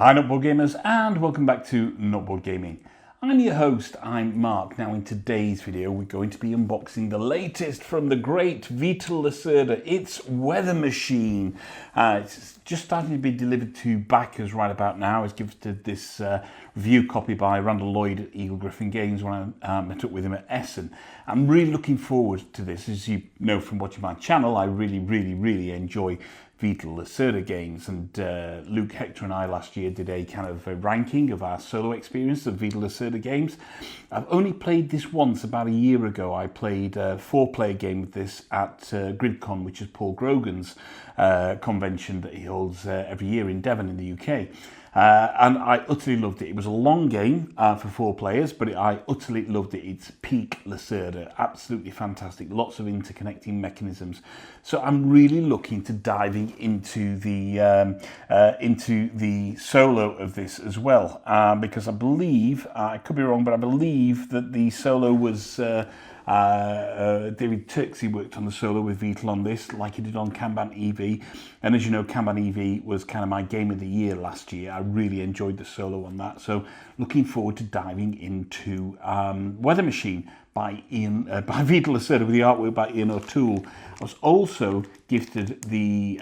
Hi Noteboard Gamers and welcome back to Noteboard Gaming. I'm your host, I'm Mark. Now in today's video we're going to be unboxing the latest from the great Vital Lacerda. It's Weather Machine. It's just starting to be delivered to backers right about now. It's gifted this review copy by Randall Lloyd at Eagle-Gryphon Games when I met up with him at Essen. I'm really looking forward to this. As you know from watching my channel, I really enjoy Vital Lacerda games, and Luke, Hector and I last year did a kind of a ranking of our solo experience of Vital Lacerda games. I've only played this once about a year ago. I played a 4-player game with this at GridCon, which is Paul Grogan's convention that he holds every year in Devon in the UK. And I utterly loved it. It was a long game for 4 players, but I utterly loved it. It's peak Lacerda, absolutely fantastic. Lots of interconnecting mechanisms. So I'm really looking to diving into the solo of this as well, because I believe, I could be wrong, but I believe that the solo was David Turczi worked on the solo with Vital on this, like he did on Kanban EV. And as you know, Kanban EV was kind of my game of the year last year. I really enjoyed the solo on that. So looking forward to diving into Weather Machine by Vital Lacerda with the artwork by Ian O'Toole. I was also gifted the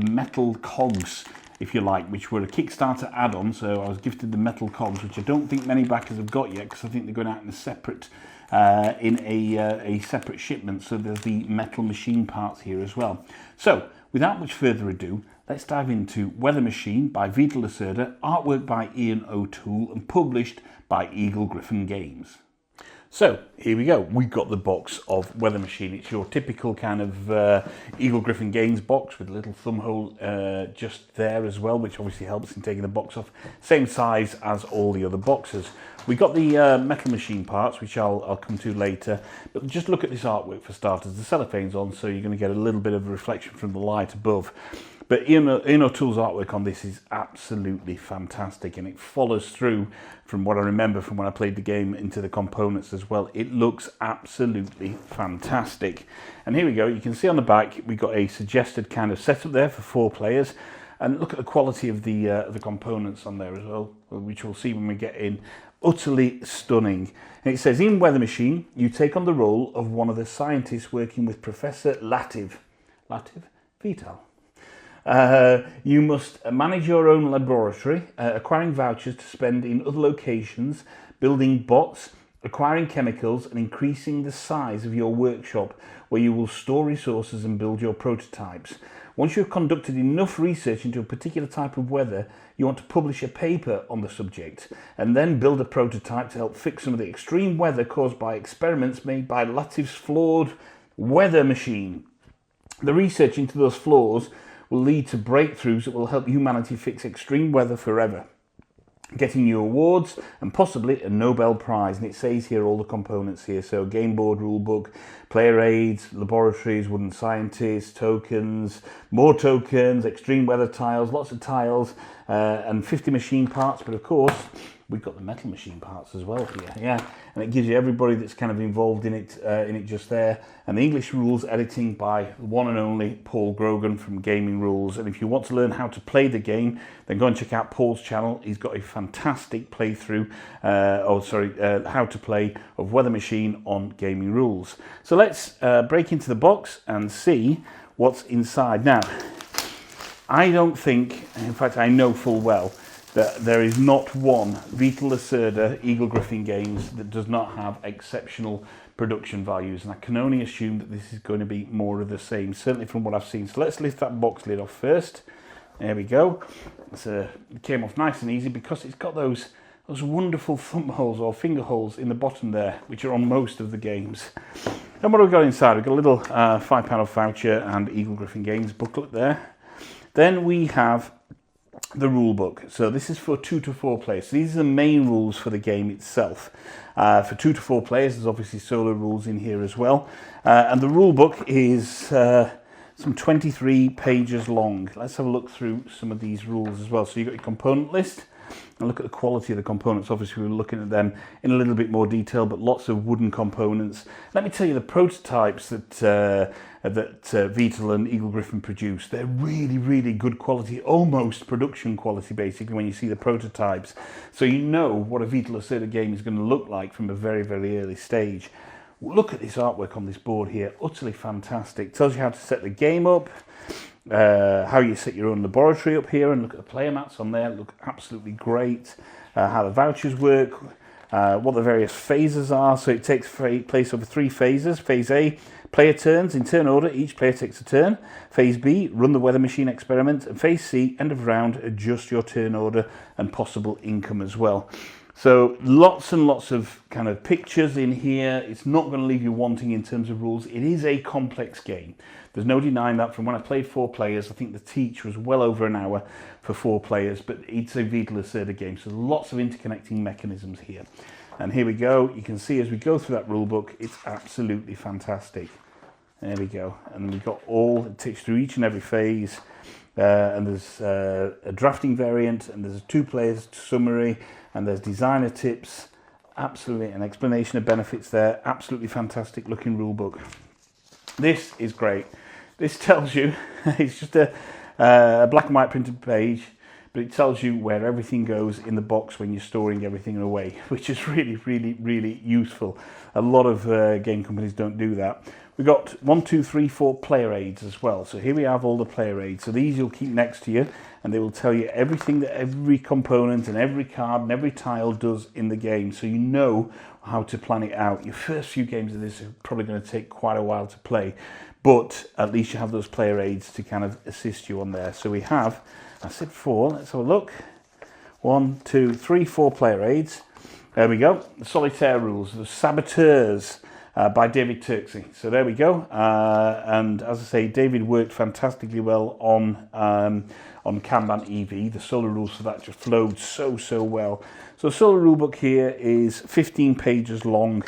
metal cogs, if you like, which were a Kickstarter add-on. So I was gifted the metal cogs, which I don't think many backers have got yet, because I think they're going out in a separate separate shipment. So there's the metal machine parts here as well. So without much further ado, let's dive into Weather Machine by Vital Lacerda, artwork by Ian O'Toole and published by Eagle-Gryphon Games. So here we go, we've got the box of Weather Machine. It's your typical kind of Eagle-Gryphon Games box with a little thumb hole just there as well, which obviously helps in taking the box off. Same size as all the other boxes. We got the metal machine parts, which I'll come to later, but just look at this artwork for starters. The cellophane's on, so you're going to get a little bit of a reflection from the light above. But Ian O'Toole's artwork on this is absolutely fantastic, and it follows through from what I remember from when I played the game into the components as well. It looks absolutely fantastic. And here we go, you can see on the back we've got a suggested kind of setup there for 4 players. And look at the quality of the components on there as well, which we'll see when we get in. Utterly stunning. And it says, in Weather Machine, you take on the role of one of the scientists working with Professor Vital. You must manage your own laboratory, acquiring vouchers to spend in other locations, building bots, acquiring chemicals, and increasing the size of your workshop, where you will store resources and build your prototypes. Once you have conducted enough research into a particular type of weather, you want to publish a paper on the subject, and then build a prototype to help fix some of the extreme weather caused by experiments made by Lativ's flawed weather machine. The research into those flaws will lead to breakthroughs that will help humanity fix extreme weather forever, getting you awards and possibly a Nobel Prize. And it says here all the components here, so game board, rule book, player aids, laboratories, wooden scientists, tokens, more tokens, extreme weather tiles, lots of tiles, and 50 machine parts. But of course we've got the metal machine parts as well here, yeah, and it gives you everybody that's kind of involved in it just there. And the English rules editing by one and only Paul Grogan from Gaming Rules. And if you want to learn how to play the game, then go and check out Paul's channel. He's got a fantastic playthrough, how to play of Weather Machine on Gaming Rules. So let's break into the box and see what's inside. Now, I don't think, in fact I know full well, that there is not one Vital Lacerda Eagle-Gryphon Games that does not have exceptional production values, and I can only assume that this is going to be more of the same, certainly from what I've seen. So let's lift that box lid off first. There we go. It came off nice and easy because it's got those wonderful thumb holes or finger holes in the bottom there, which are on most of the games. Then what have we got inside? We've got a little £5 voucher and Eagle-Gryphon Games booklet there. Then we have the rule book. So this is for 2 to 4 players. So these are the main rules for the game itself. For 2 to 4 players, there's obviously solo rules in here as well. And the rule book is some 23 pages long. Let's have a look through some of these rules as well. So you've got your component list. and look at the quality of the components. Obviously, we're looking at them in a little bit more detail, but lots of wooden components. Let me tell you, the prototypes that Vital and Eagle-Gryphon produce, they're really, really good quality, almost production quality, basically, when you see the prototypes. So you know what a Vital Lacerda game is going to look like from a very, very early stage. Look at this artwork on this board here, utterly fantastic. Tells you how to set the game up, how you set your own laboratory up here, and look at the player mats on there, look absolutely great. How the vouchers work, what the various phases are. So it takes place over 3 phases. Phase A, player turns in turn order, each player takes a turn. Phase B, run the weather machine experiment. And phase C, end of round, adjust your turn order and possible income as well. So lots and lots of kind of pictures in here. It's not going to leave you wanting in terms of rules. It is a complex game. There's no denying that. From when I played 4 players, I think the teach was well over an hour for 4 players, but it's a Vital Lacerda game. So lots of interconnecting mechanisms here. And here we go. You can see as we go through that rule book, it's absolutely fantastic. There we go. And we've got all, it takes through each and every phase. And there's a drafting variant, and there's a 2 players summary, and there's designer tips. Absolutely an explanation of benefits there. Absolutely fantastic looking rule book. This is great. This tells you, it's just a black and white printed page, but it tells you where everything goes in the box when you're storing everything away, which is really, really, really useful. A lot of game companies don't do that. We've got 1, 2, 3, 4 player aids as well. So here we have all the player aids. So these you'll keep next to you, and they will tell you everything that every component and every card and every tile does in the game, so you know how to plan it out. Your first few games of this are probably going to take quite a while to play, but at least you have those player aids to kind of assist you on there. So we have, I said 4, let's have a look. 1, 2, 3, 4 player aids. There we go. The solitaire rules, the saboteurs. By David Turczi. So there we go. And as I say, David worked fantastically well on Kanban EV. The solar rules for that just flowed so well. So the solar rulebook here is 15 pages long,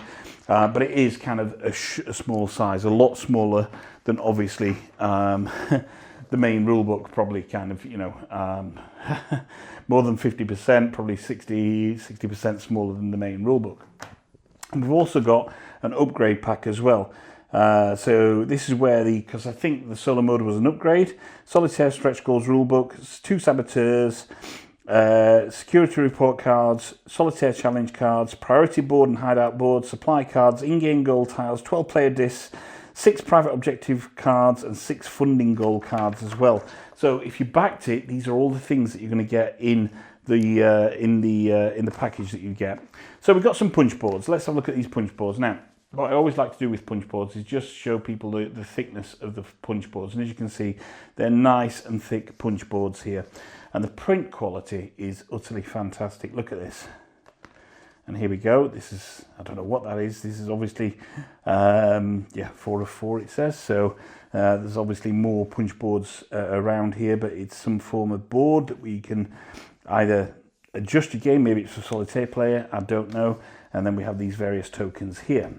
but it is kind of a small size, a lot smaller than obviously the main rulebook. Probably kind of, you know, more than 50%, probably 60% smaller than the main rulebook. And we've also got an upgrade pack as well. So this is where because I think the solo mode was an upgrade. Solitaire stretch goals rulebook, 2 saboteurs, security report cards, solitaire challenge cards, priority board and hideout board, supply cards, in-game goal tiles, 12 player discs, 6 private objective cards, and 6 funding goal cards as well. So if you backed it, these are all the things that you're going to get in the package that you get. So we've got some punch boards. Let's have a look at these punch boards now. What I always like to do with punch boards is just show people the thickness of the punch boards. And as you can see, they're nice and thick punch boards here. And the print quality is utterly fantastic. Look at this. And here we go. This is, I don't know what that is. This is obviously, 4 of 4 it says. So there's obviously more punch boards around here, but it's some form of board that we can either adjust your game. Maybe it's a solitaire player, I don't know. And then we have these various tokens here.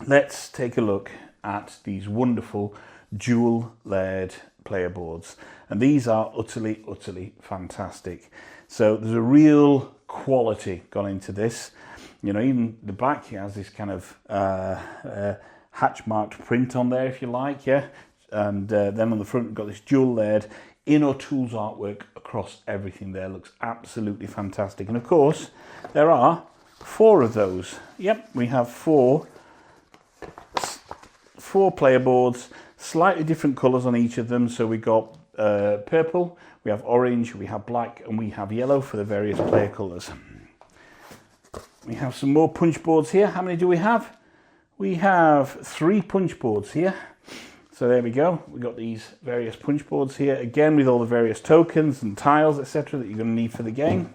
Let's take a look at these wonderful dual layered player boards. And these are utterly, utterly fantastic. So there's a real quality gone into this. You know, even the back here has this kind of hatch marked print on there, if you like, yeah. And then on the front we've got this dual layered Inno Tools artwork across everything there. Looks absolutely fantastic. And of course, there are 4 of those. Yep, we have 4 player boards, slightly different colours on each of them. So we've got purple, we have orange, we have black, and we have yellow for the various player colours. We have some more punch boards here. How many do we have? We have 3 punch boards here. So there we go. We've got these various punch boards here, again with all the various tokens and tiles, etc. that you're going to need for the game.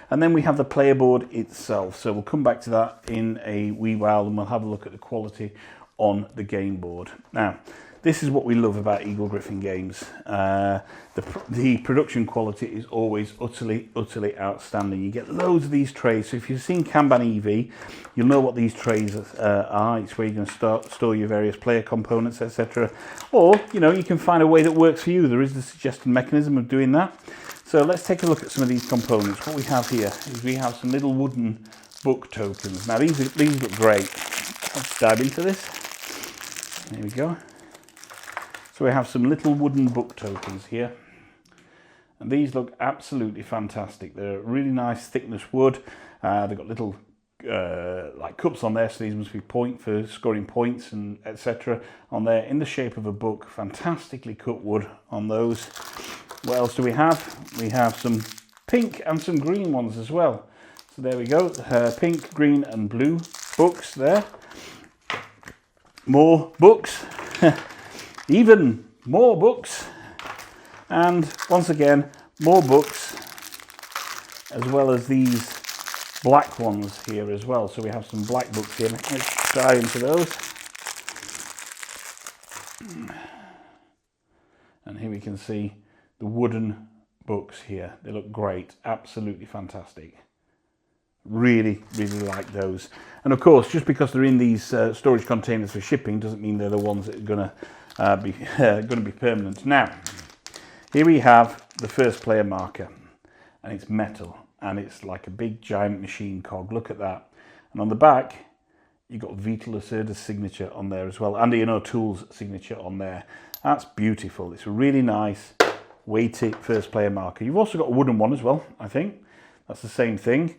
And then we have the player board itself. So we'll come back to that in a wee while, and we'll have a look at the quality on the game board. Now, this is what we love about Eagle-Gryphon Games. The production quality is always utterly, utterly outstanding. You get loads of these trays. So if you've seen Kanban EV, you'll know what these trays are. It's where you're going to store your various player components, etc. Or, you know, you can find a way that works for you. There is the suggested mechanism of doing that. So let's take a look at some of these components. What we have here is we have some little wooden book tokens. Now these look great. Let's dive into this. There we go. So we have some little wooden book tokens here. And these look absolutely fantastic. They're really nice thickness wood. They've got little like cups on there, so these must be for scoring points and etc. on there in the shape of a book. Fantastically cut wood on those. What else do we have? We have some pink and some green ones as well. So there we go, pink, green and blue books there. More books, even more books, and once again, more books, as well as these black ones here as well. So we have some black books here. Let's dive into those. And here we can see the wooden books here. They look great, absolutely fantastic. Really, really like those. And of course, just because they're in these storage containers for shipping doesn't mean they're the ones that are going to be permanent. Now, here we have the first player marker, and it's metal, and it's like a big giant machine cog. Look at that. And on the back, you've got Vital Lacerda's signature on there as well, and Ian O'Toole's signature on there. That's beautiful. It's a really nice, weighty first player marker. You've also got a wooden one as well, I think. That's the same thing.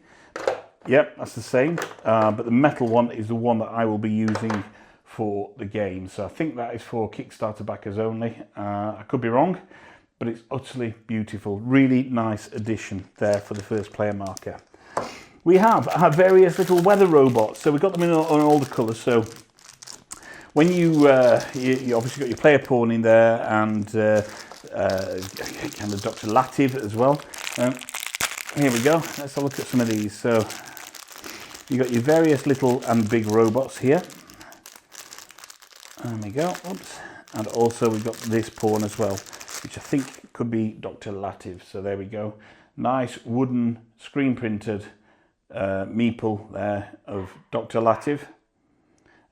Yep, that's the same. But the metal one is the one that I will be using for the game. So I think that is for Kickstarter backers only. I could be wrong, but it's utterly beautiful. Really nice addition there for the first player marker. We have various little weather robots. So we've got them in all the colours. So when you obviously got your player pawn in there, and kind of Dr. Lativ as well. Here we go. Let's have a look at some of these. So you've got your various little and big robots here. There we go. Oops. And also we've got this pawn as well, which I think could be Dr. Lativ. So there we go. Nice wooden screen printed meeple there of Dr. Lativ.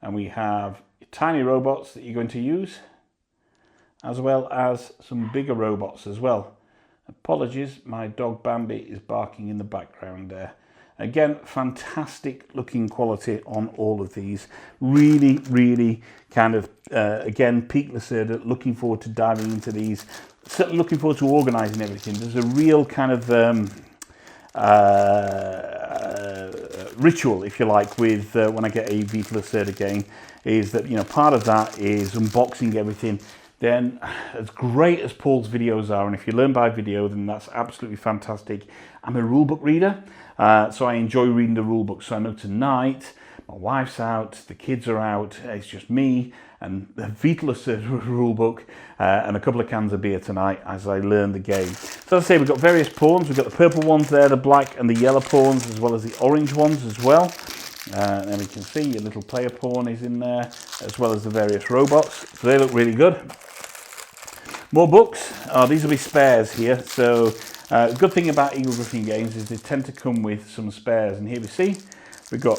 And we have tiny robots that you're going to use, as well as some bigger robots as well. Apologies, my dog Bambi is barking in the background there. Again, fantastic looking quality on all of these. Really, really kind of, again, peak Lacerda. Looking forward to diving into these. Certainly looking forward to organising everything. There's a real kind of ritual, if you like, with when I get a Vital Lacerda game, is that, you know, part of that is unboxing everything. Then, as great as Paul's videos are, and if you learn by video, then that's absolutely fantastic. I'm a rulebook reader, so I enjoy reading the rulebook. So I know tonight, my wife's out, the kids are out, it's just me and the Vital Lacerda rulebook and a couple of cans of beer tonight as I learn the game. So as I say, we've got various pawns. We've got the purple ones there, the black and the yellow pawns, as well as the orange ones as well. And we can see your little player pawn is in there, as well as the various robots. So they look really good. More books. These will be spares here. So the good thing about Eagle-Gryphon Games is they tend to come with some spares. And here we see we've got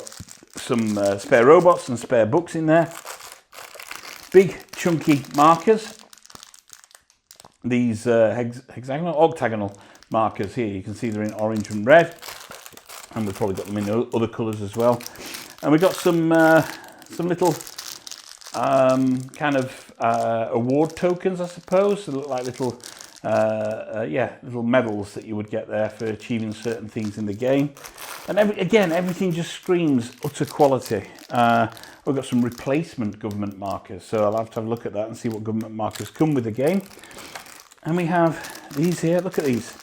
some spare robots and spare books in there. Big chunky markers. These hexagonal, octagonal markers here. You can see they're in orange and red. And we've probably got them in other colours as well. And we've got some little kind of award tokens, I suppose. They look like little, little medals that you would get there for achieving certain things in the game. And again, everything just screams utter quality. We've got some replacement government markers, so I'll have to have a look at that and see what government markers come with the game. And we have these here. Look at these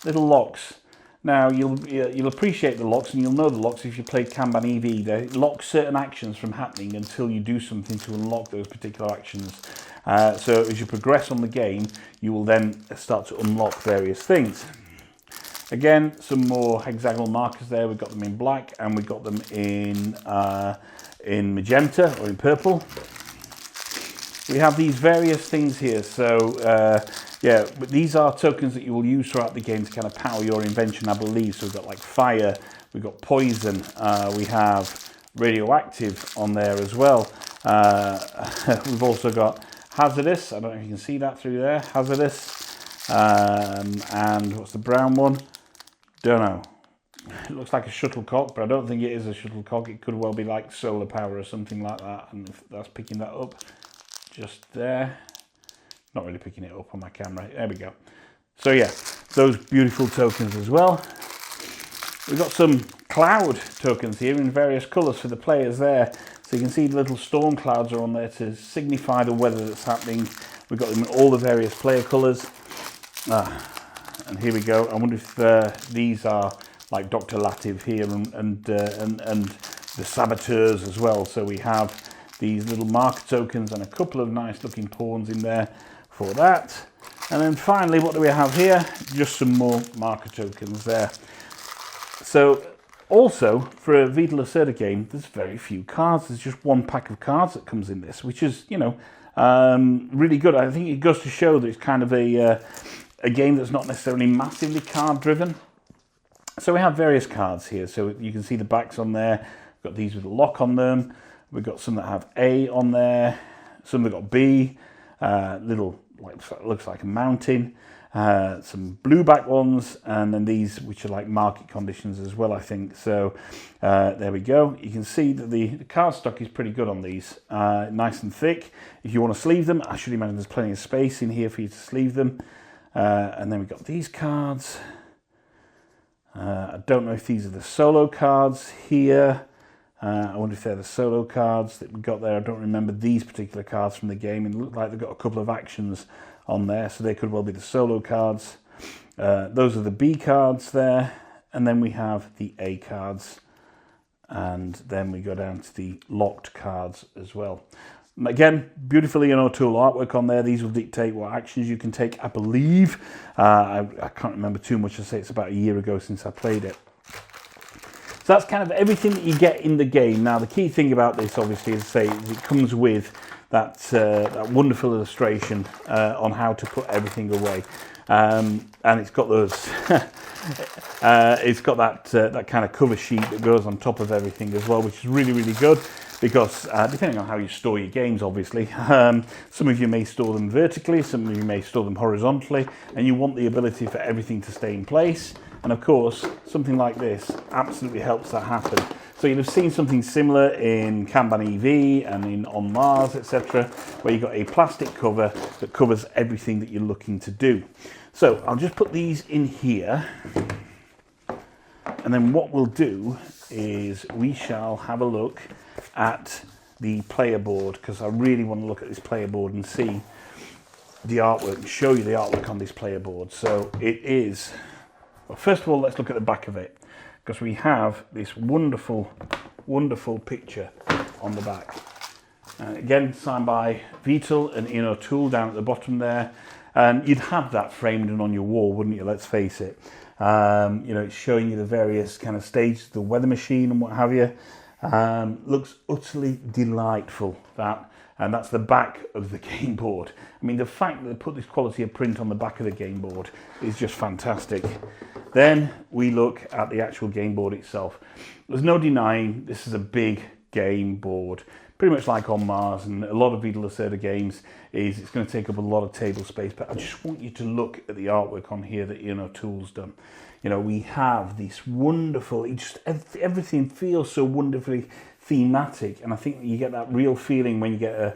little locks. Now, you'll appreciate the locks, and you'll know the locks if you play Kanban EV. They lock certain actions from happening until you do something to unlock those particular actions. So as you progress on the game, you will then start to unlock various things. Again, some more hexagonal markers there. We've got them in black, and we've got them in magenta or in purple. We have these various things here. So yeah, but these are tokens that you will use throughout the game to kind of power your invention, I believe. So we've got like fire, we've got poison, we have radioactive on there as well. We've also got hazardous. I don't know if you can see that through there. Hazardous. And what's the brown one? Don't know. It looks like a shuttlecock, but I don't think it is a shuttlecock. It could well be like solar power or something like that. And if that's picking that up, just there. Not really picking it up on my camera. There we go. So yeah, those beautiful tokens as well. We've got some cloud tokens here in various colours for the players there. So you can see the little storm clouds are on there to signify the weather that's happening. We've got them in all the various player colours. And here we go. I wonder if these are like Dr. Lativ here and the saboteurs as well. So we have these little marker tokens and a couple of nice looking pawns in there for that. And then finally, what do we have here? Just some more marker tokens there. So also for a Vital Lacerda game, there's very few cards. There's just one pack of cards that comes in this, which is, you know, really good. I think it goes to show that it's kind of a game that's not necessarily massively card driven. So we have various cards here. So you can see the backs on there. We've got these with a lock on them. We've got some that have A on there. Some have got B. Little, looks like a mountain. Some blue back ones, and then these which are like market conditions as well, I think. So there we go. You can see that the card stock is pretty good on these, nice and thick. If you want to sleeve them, I should imagine there's plenty of space in here for you to sleeve them. And then we've got these cards. I don't know if these are the solo cards here. I wonder if they're the solo cards that we got there. I don't remember these particular cards from the game. It looked like they've got a couple of actions on there, so they could well be the solo cards. Those are the B cards there, and then we have the A cards, and then we go down to the locked cards as well. Again, beautifully Ian O'Toole artwork on there. These will dictate what actions you can take, I believe. I can't remember too much. I say it's about a year ago since I played it. So that's kind of everything that you get in the game. Now, the key thing about this, obviously, is it comes with that wonderful illustration on how to put everything away. And it's got those, it's got that kind of cover sheet that goes on top of everything as well, which is really, really good. Because depending on how you store your games, obviously, some of you may store them vertically, some of you may store them horizontally, and you want the ability for everything to stay in place. And of course, something like this absolutely helps that happen. So you'll have seen something similar in Kanban EV and in On Mars, etc., where you've got a plastic cover that covers everything that you're looking to do. So I'll just put these in here. And then what we'll do is we shall have a look at the player board, because I really want to look at this player board and see the artwork and show you the artwork on this player board. So it is, well, first of all, let's look at the back of it, because we have this wonderful, wonderful picture on the back. Again, signed by Vital and Ian O'Toole down at the bottom there. And you'd have that framed and on your wall, wouldn't you? Let's face it. You know, it's showing you the various kind of stages, the weather machine and what have you. Looks utterly delightful, that. And that's the back of the game board. I mean, the fact that they put this quality of print on the back of the game board is just fantastic. Then we look at the actual game board itself. There's no denying this is a big game board. Pretty much like On Mars and a lot of Vital Lacerda games is it's going to take up a lot of table space, but I just want you to look at the artwork on here that Ian O'Toole's done. You know, we have this wonderful, everything feels so wonderfully thematic, and I think you get that real feeling when you get a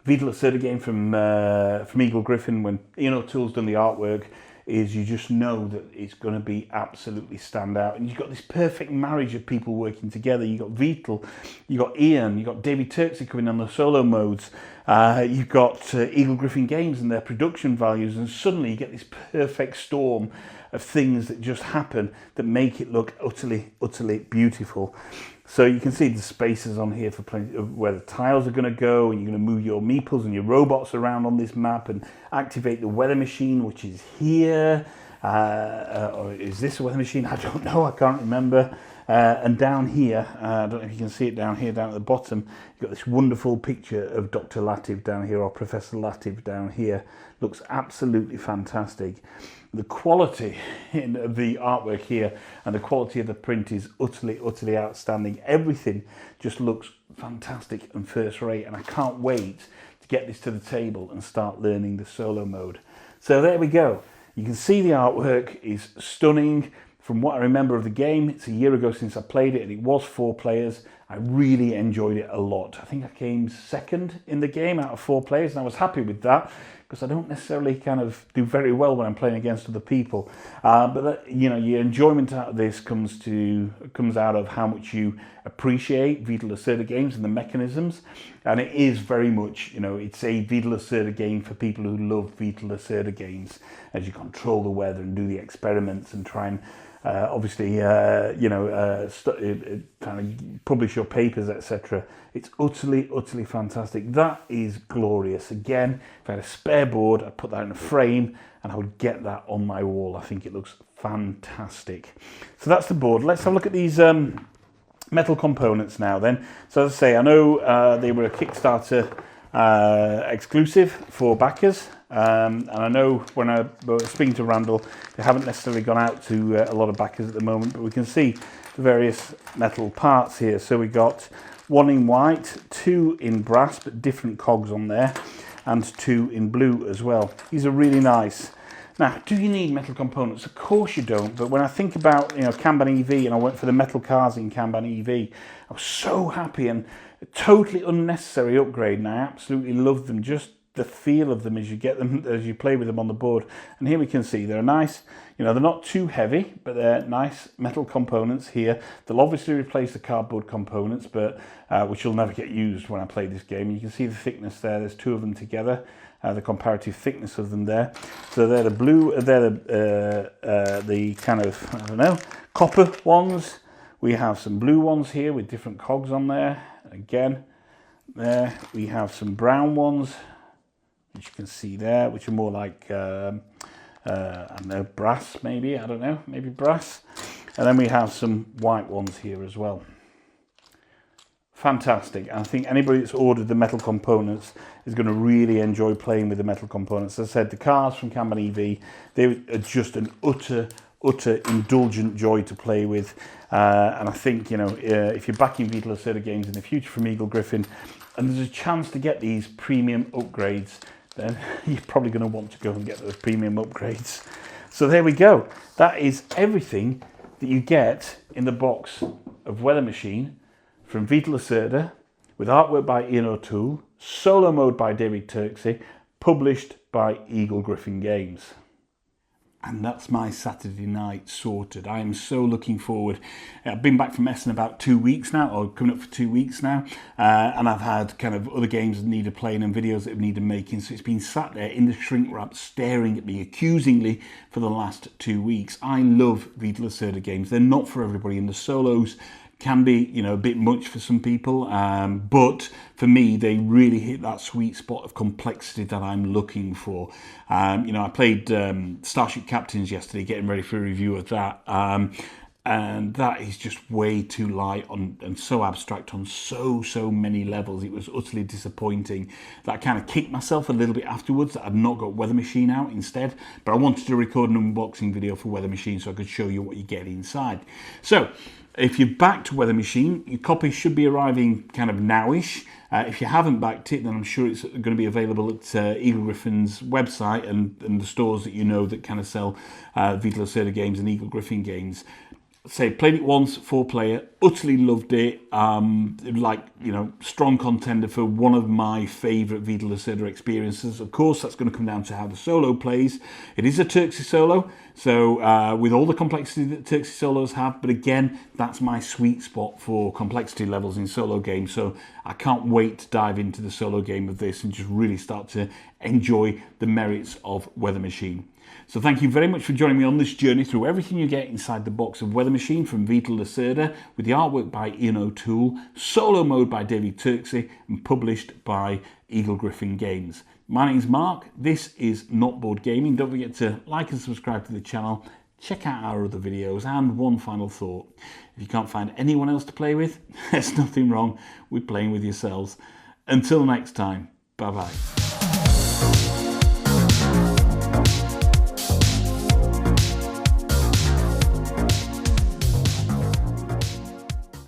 Vital Lacerda game from Eagle-Gryphon, when Ian O'Toole's done the artwork, is you just know that it's going to be absolutely stand out. And you've got this perfect marriage of people working together. You've got Vital, you've got Ian, you've got David Turczi coming on the solo modes, you've got Eagle-Gryphon Games and their production values, and suddenly you get this perfect storm of things that just happen that make it look utterly, utterly beautiful. So you can see the spaces on here for plenty of where the tiles are going to go, and you're going to move your meeples and your robots around on this map and activate the weather machine, which is here. Or is this a weather machine? I don't know, I can't remember. And down here, I don't know if you can see it down here, down at the bottom, you've got this wonderful picture of Dr. Lativ down here, or Professor Lativ down here. Looks absolutely fantastic. The quality of the artwork here and the quality of the print is utterly, utterly outstanding. Everything just looks fantastic and first rate, and I can't wait to get this to the table and start learning the solo mode. So there we go. You can see the artwork is stunning. From what I remember of the game, it's a year ago since I played it, and it was 4 players. I really enjoyed it a lot. I think I came second in the game out of 4 players, and I was happy with that because I don't necessarily kind of do very well when I'm playing against other people. But that, you know, your enjoyment out of this comes out of how much you appreciate Vital Lacerda games and the mechanisms. And it is very much, you know, it's a Vital Lacerda game for people who love Vital Lacerda games, as you control the weather and do the experiments and try and obviously, kind of publish your papers, etc. It's utterly, utterly fantastic. That is glorious. Again, if I had a spare board, I'd put that in a frame and I would get that on my wall. I think it looks fantastic. So that's the board. Let's have a look at these metal components now then. So as I say, I know they were a Kickstarter exclusive for backers. And I know when I was speaking to Randall, they haven't necessarily gone out to a lot of backers at the moment, but we can see the various metal parts here. So we got 1 in white, 2 in brass, but different cogs on there, and 2 in blue as well. These are really nice. Now, do you need metal components? Of course you don't, but when I think about, you know, Kanban EV, and I went for the metal cars in Kanban EV, I was so happy, and a totally unnecessary upgrade, and I absolutely love them. Just the feel of them as you get them, as you play with them on the board. And here we can see they're nice, you know, they're not too heavy, but they're nice metal components here. They'll obviously replace the cardboard components, but which will never get used when I play this game. You can see the thickness there. There's 2 of them together, the comparative thickness of them there. So they're the blue, they're the kind of, I don't know, copper ones. We have some blue ones here with different cogs on there. Again, there we have some brown ones, which you can see there, which are more like, I don't know, brass maybe, I don't know, maybe brass. And then we have some white ones here as well. Fantastic. I think anybody that's ordered the metal components is going to really enjoy playing with the metal components. As I said, the cars from Kanban EV, they are just an utter indulgent joy to play with. And I think, you know, if you're backing Vital Lacerda games in the future from Eagle-Gryphon, and there's a chance to get these premium upgrades, then you're probably going to want to go and get those premium upgrades. So there we go. That is everything that you get in the box of Weather Machine from Vital Lacerda, with artwork by Ian O'Toole, solo mode by David Turczi, published by Eagle-Gryphon Games. And that's my Saturday night sorted. I am so looking forward. I've been back from Essen about 2 weeks now, or coming up for 2 weeks now, and I've had kind of other games that needed playing and videos that have needed making, so it's been sat there in the shrink wrap staring at me accusingly for the last 2 weeks. I love Vital Lacerda games. They're not for everybody, and the solos can be, you know, a bit much for some people, but for me they really hit that sweet spot of complexity that I'm looking for. You know, I played Starship Captains yesterday, getting ready for a review of that, and that is just way too light on and so abstract on so many levels. It was utterly disappointing. That I kind of kicked myself a little bit afterwards that I'd not got Weather Machine out instead, but I wanted to record an unboxing video for Weather Machine so I could show you what you get inside. So if you're backed Weather Machine, your copy should be arriving kind of nowish. If you haven't backed it, then I'm sure it's going to be available at Eagle-Gryphon's website and the stores that you know that kind of sell Vital Lacerda games and Eagle-Gryphon games. Say, played it once, 4-player, utterly loved it. Like, you know, strong contender for one of my favourite Vital Lacerda experiences. Of course, that's going to come down to how the solo plays. It is a Turczi solo, so with all the complexity that Turczi solos have, but again, that's my sweet spot for complexity levels in solo games. So I can't wait to dive into the solo game of this and just really start to enjoy the merits of Weather Machine. So thank you very much for joining me on this journey through everything you get inside the box of Weather Machine from Vital Lacerda, with the artwork by Ian O'Toole, solo mode by David Turczi, and published by Eagle-Gryphon Games. My name's Mark, this is Not Board Gaming. Don't forget to like and subscribe to the channel, check out our other videos, and one final thought. If you can't find anyone else to play with, there's nothing wrong with playing with yourselves. Until next time, bye-bye.